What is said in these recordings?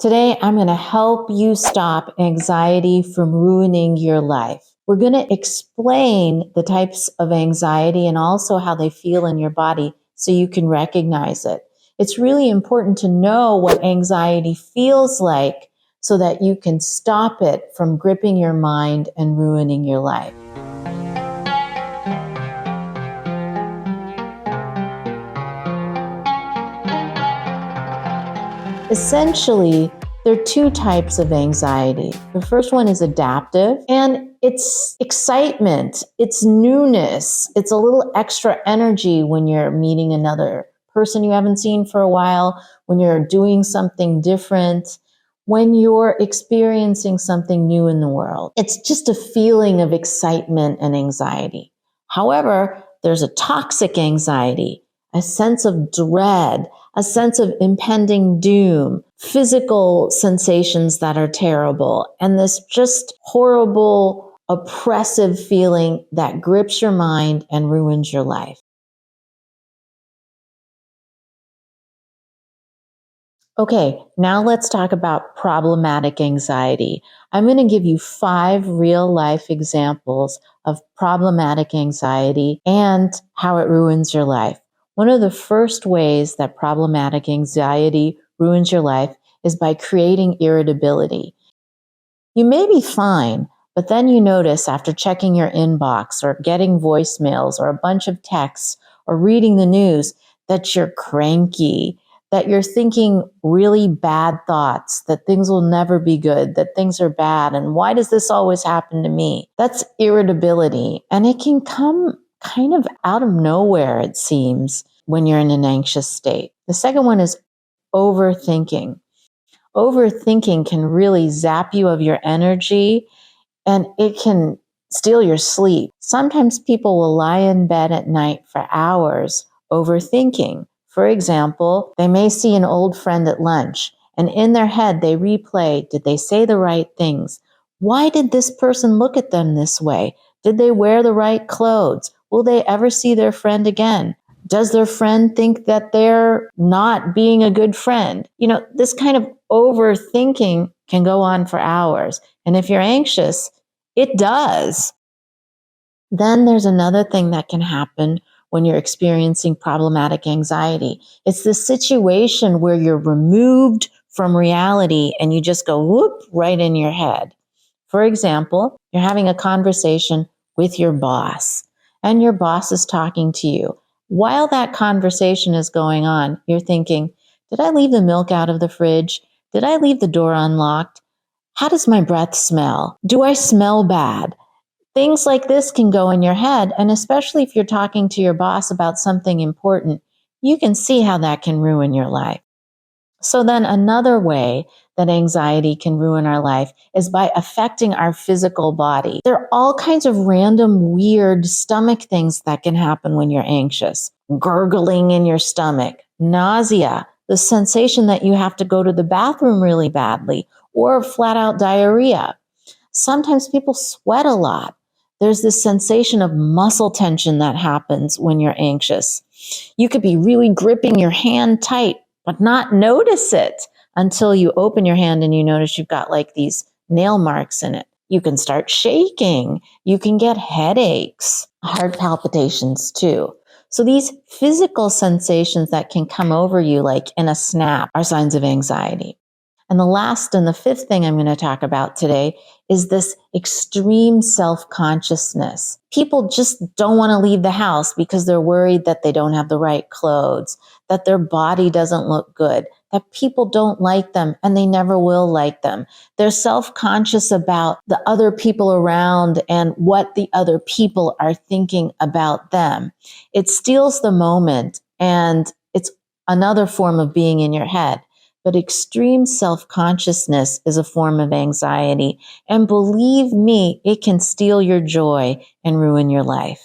Today, I'm going to help you stop anxiety from ruining your life. We're going to explain the types of anxiety and also how they feel in your body so you can recognize it. It's really important to know what anxiety feels like so that you can stop it from gripping your mind and ruining your life. Essentially, there are two types of anxiety. The first one is adaptive, and it's excitement, it's newness, it's a little extra energy when you're meeting another person you haven't seen for a while, when you're doing something different, when you're experiencing something new in the world. It's just a feeling of excitement and anxiety. However, there's a toxic anxiety, a sense of dread, a sense of impending doom, physical sensations that are terrible, and this just horrible, oppressive feeling that grips your mind and ruins your life. Okay, now let's talk about problematic anxiety. I'm going to give you 5 real life examples of problematic anxiety and how it ruins your life. One of the first ways that problematic anxiety ruins your life is by creating irritability. You may be fine, but then you notice after checking your inbox or getting voicemails or a bunch of texts or reading the news that you're cranky, that you're thinking really bad thoughts, that things will never be good, that things are bad, and why does this always happen to me? That's irritability, and it can come kind of out of nowhere, it seems, when you're in an anxious state. The second one is overthinking. Overthinking can really zap you of your energy and it can steal your sleep. Sometimes people will lie in bed at night for hours overthinking. For example, they may see an old friend at lunch and in their head they replay, did they say the right things? Why did this person look at them this way? Did they wear the right clothes? Will they ever see their friend again? Does their friend think that they're not being a good friend? This kind of overthinking can go on for hours. And if you're anxious, it does. Then there's another thing that can happen when you're experiencing problematic anxiety. It's the situation where you're removed from reality and you just go whoop right in your head. For example, you're having a conversation with your boss and your boss is talking to you. While that conversation is going on, you're thinking, did I leave the milk out of the fridge? Did I leave the door unlocked? How does my breath smell? Do I smell bad? Things like this can go in your head, and especially if you're talking to your boss about something important, you can see how that can ruin your life. So then another way that anxiety can ruin our life is by affecting our physical body. There are all kinds of random, weird stomach things that can happen when you're anxious. Gurgling in your stomach, nausea, the sensation that you have to go to the bathroom really badly, or flat out diarrhea. Sometimes people sweat a lot. There's this sensation of muscle tension that happens when you're anxious. You could be really gripping your hand tight, but not notice it until you open your hand and you notice you've got like these nail marks in it. You can start shaking. You can get headaches, heart palpitations too. So these physical sensations that can come over you like in a snap are signs of anxiety. And the last and the fifth thing I'm going to talk about today is this extreme self-consciousness. People just don't want to leave the house because they're worried that they don't have the right clothes, that their body doesn't look good, that people don't like them and they never will like them. They're self-conscious about the other people around and what the other people are thinking about them. It steals the moment and it's another form of being in your head. But extreme self-consciousness is a form of anxiety. And believe me, it can steal your joy and ruin your life.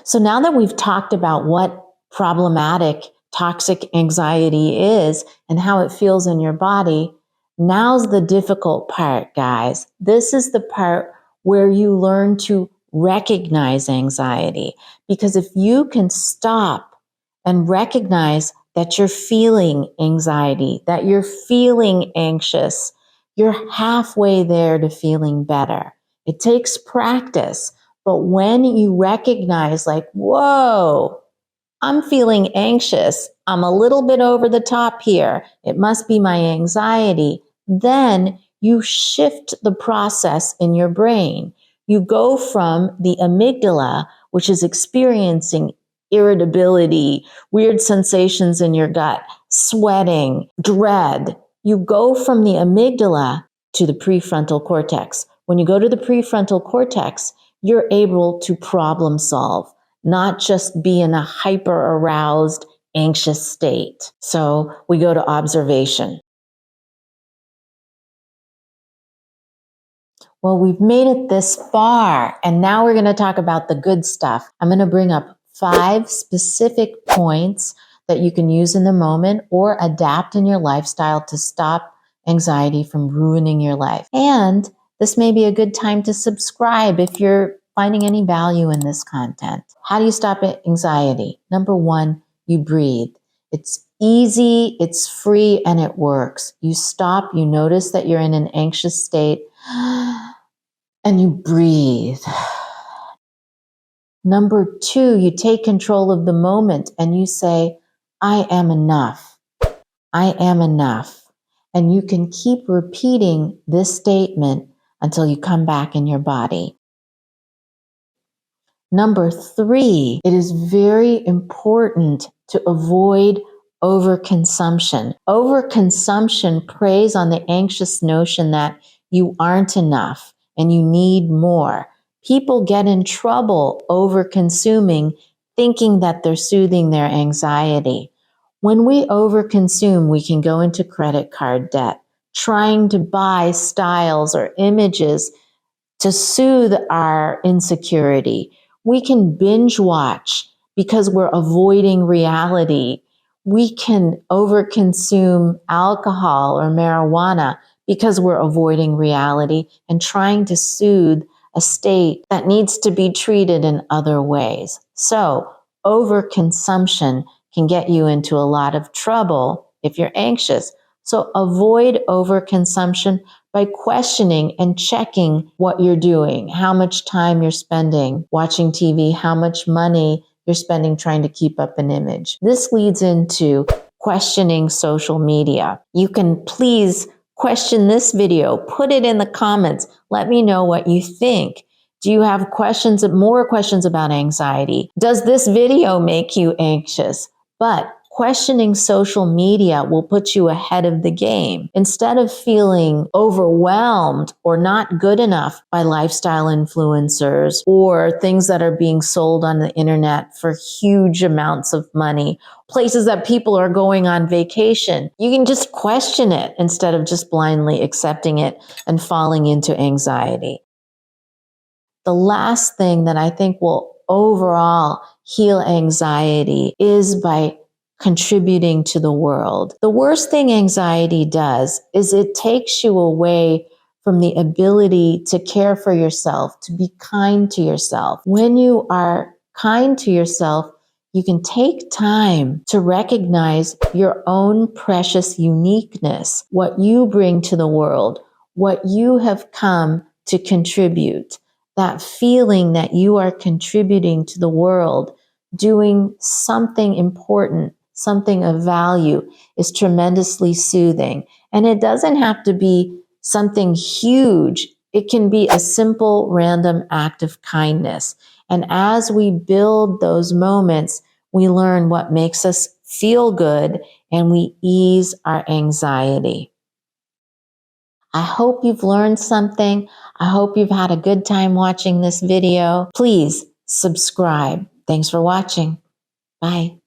So now that we've talked about what problematic, toxic anxiety is and how it feels in your body, now's the difficult part, guys. This is the part where you learn to recognize anxiety. Because if you can stop and recognize that you're feeling anxiety, that you're feeling anxious. You're halfway there to feeling better. It takes practice, but when you recognize, like, whoa, I'm feeling anxious, I'm a little bit over the top here, it must be my anxiety, then you shift the process in your brain. You go from the amygdala, which is experiencing irritability, weird sensations in your gut, sweating, dread. You go from the amygdala to the prefrontal cortex. When you go to the prefrontal cortex, you're able to problem solve, not just be in a hyper aroused, anxious state. So we go to observation. Well, we've made it this far, and now we're going to talk about the good stuff. I'm going to bring up 5 specific points that you can use in the moment or adapt in your lifestyle to stop anxiety from ruining your life. And this may be a good time to subscribe if you're finding any value in this content. How do you stop anxiety? Number 1, you breathe. It's easy, it's free, and it works. You stop, you notice that you're in an anxious state, and you breathe. Number 2, you take control of the moment and you say, I am enough. I am enough. And you can keep repeating this statement until you come back in your body. Number 3, it is very important to avoid overconsumption. Overconsumption preys on the anxious notion that you aren't enough and you need more. People get in trouble over-consuming, thinking that they're soothing their anxiety. When we overconsume, we can go into credit card debt, trying to buy styles or images to soothe our insecurity. We can binge watch because we're avoiding reality. We can overconsume alcohol or marijuana because we're avoiding reality and trying to soothe a state that needs to be treated in other ways. So, overconsumption can get you into a lot of trouble if you're anxious. So, avoid overconsumption by questioning and checking what you're doing, how much time you're spending watching TV, how much money you're spending trying to keep up an image. This leads into questioning social media. You can please question this video, put it in the comments, let me know what you think. Do you have more questions about anxiety? Does this video make you anxious? But questioning social media will put you ahead of the game. Instead of feeling overwhelmed or not good enough by lifestyle influencers or things that are being sold on the internet for huge amounts of money, places that people are going on vacation, you can just question it instead of just blindly accepting it and falling into anxiety. The last thing that I think will overall heal anxiety is by contributing to the world. The worst thing anxiety does is it takes you away from the ability to care for yourself, to be kind to yourself. When you are kind to yourself, you can take time to recognize your own precious uniqueness, what you bring to the world, what you have come to contribute. That feeling that you are contributing to the world, doing something important, something of value, is tremendously soothing. And it doesn't have to be something huge. It can be a simple, random act of kindness. And as we build those moments, we learn what makes us feel good and we ease our anxiety. I hope you've learned something. I hope you've had a good time watching this video. Please subscribe. Thanks for watching. Bye.